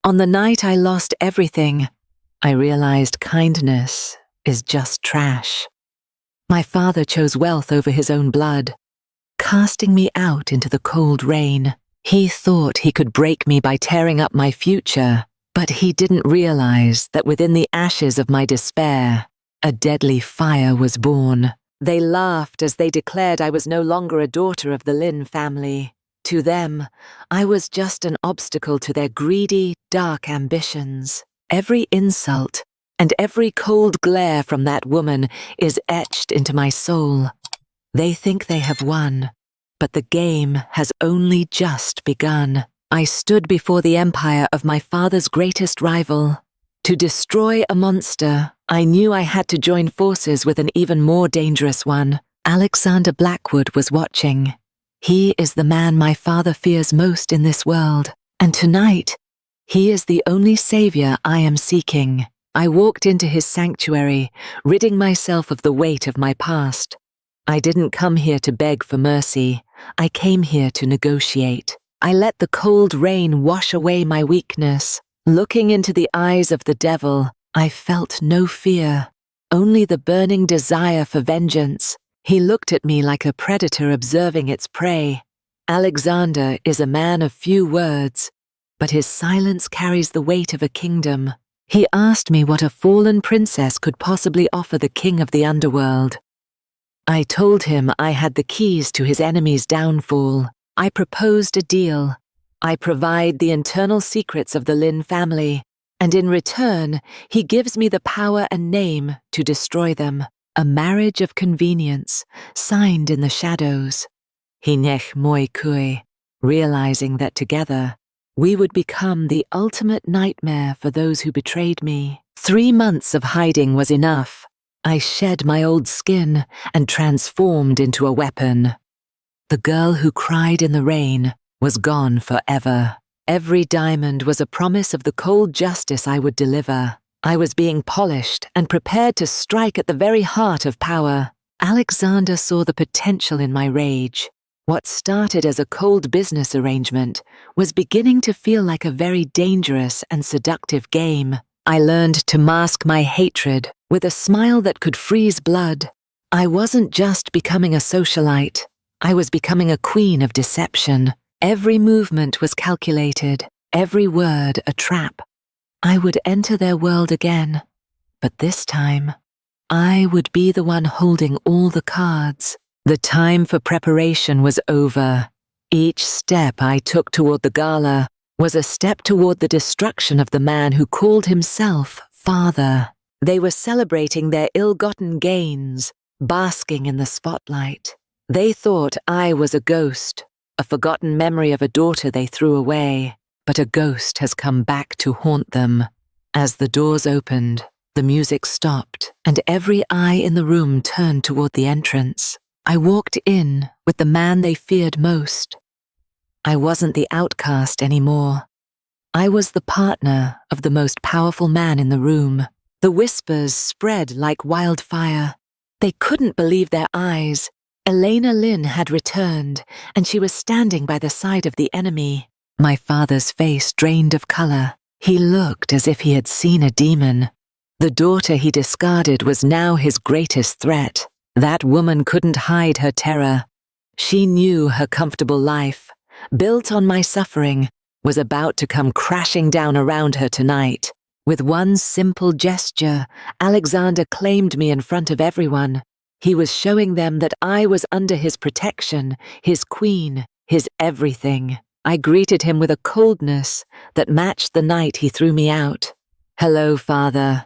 On the night I lost everything, I realized kindness is just trash. My father chose wealth over his own blood, casting me out into the cold rain. He thought he could break me by tearing up my future, but he didn't realize that within the ashes of my despair, a deadly fire was born. They laughed as they declared I was no longer a daughter of the Lin family. To them, I was just an obstacle to their greedy, dark ambitions. Every insult and every cold glare from that woman is etched into my soul. They think they have won, but the game has only just begun. I stood before the empire of my father's greatest rival. To destroy a monster, I knew I had to join forces with an even more dangerous one. Alexander Blackwood was watching. He is the man my father fears most in this world, and tonight, he is the only savior I am seeking. I walked into his sanctuary, ridding myself of the weight of my past. I didn't come here to beg for mercy. I came here to negotiate. I let the cold rain wash away my weakness. Looking into the eyes of the devil, I felt no fear, only the burning desire for vengeance. He looked at me like a predator observing its prey. Alexander is a man of few words, but his silence carries the weight of a kingdom. He asked me what a fallen princess could possibly offer the king of the underworld. I told him I had the keys to his enemy's downfall. I proposed a deal. I provide the internal secrets of the Lin family, and in return, he gives me the power and name to destroy them. A marriage of convenience, signed in the shadows. Hinech moi kui, realizing that together, we would become the ultimate nightmare for those who betrayed me. 3 months of hiding was enough. I shed my old skin and transformed into a weapon. The girl who cried in the rain was gone forever. Every diamond was a promise of the cold justice I would deliver. I was being polished and prepared to strike at the very heart of power. Alexander saw the potential in my rage. What started as a cold business arrangement was beginning to feel like a very dangerous and seductive game. I learned to mask my hatred with a smile that could freeze blood. I wasn't just becoming a socialite. I was becoming a queen of deception. Every movement was calculated, every word a trap. I would enter their world again, but this time, I would be the one holding all the cards. The time for preparation was over. Each step I took toward the gala was a step toward the destruction of the man who called himself father. They were celebrating their ill-gotten gains, basking in the spotlight. They thought I was a ghost, a forgotten memory of a daughter they threw away. But a ghost has come back to haunt them. As the doors opened, the music stopped, and every eye in the room turned toward the entrance. I walked in with the man they feared most. I wasn't the outcast anymore. I was the partner of the most powerful man in the room. The whispers spread like wildfire. They couldn't believe their eyes. Elena Lin had returned, and she was standing by the side of the enemy. My father's face drained of color. He looked as if he had seen a demon. The daughter he discarded was now his greatest threat. That woman couldn't hide her terror. She knew her comfortable life, built on my suffering, was about to come crashing down around her tonight. With one simple gesture, Alexander claimed me in front of everyone. He was showing them that I was under his protection, his queen, his everything. I greeted him with a coldness that matched the night he threw me out. "Hello, father.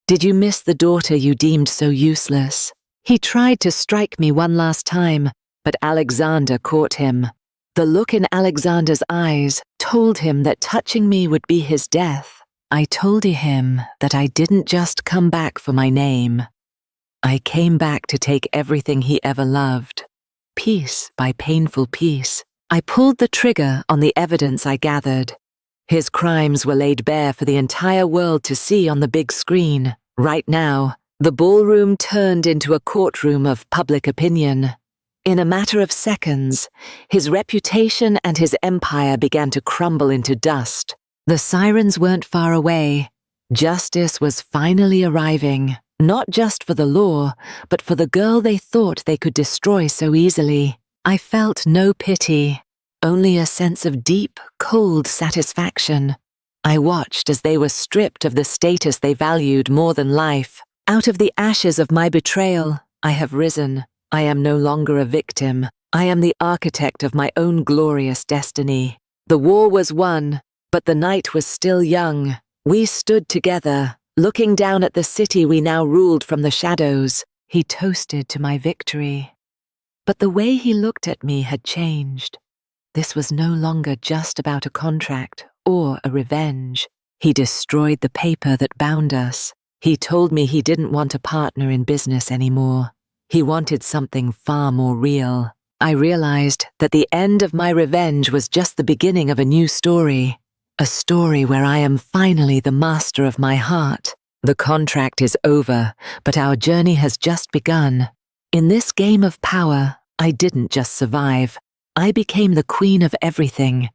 Did you miss the daughter you deemed so useless?" He tried to strike me one last time, but Alexander caught him. The look in Alexander's eyes told him that touching me would be his death. I told him that I didn't just come back for my name. I came back to take everything he ever loved, piece by painful piece. I pulled the trigger on the evidence I gathered. His crimes were laid bare for the entire world to see on the big screen. Right now, the ballroom turned into a courtroom of public opinion. In a matter of seconds, his reputation and his empire began to crumble into dust. The sirens weren't far away. Justice was finally arriving, not just for the law, but for the girl they thought they could destroy so easily. I felt no pity, only a sense of deep, cold satisfaction. I watched as they were stripped of the status they valued more than life. Out of the ashes of my betrayal, I have risen. I am no longer a victim. I am the architect of my own glorious destiny. The war was won, but the night was still young. We stood together, looking down at the city we now ruled from the shadows. He toasted to my victory. But the way he looked at me had changed. This was no longer just about a contract or a revenge. He destroyed the paper that bound us. He told me he didn't want a partner in business anymore. He wanted something far more real. I realized that the end of my revenge was just the beginning of a new story. A story where I am finally the master of my heart. The contract is over, but our journey has just begun. In this game of power, I didn't just survive. I became the queen of everything.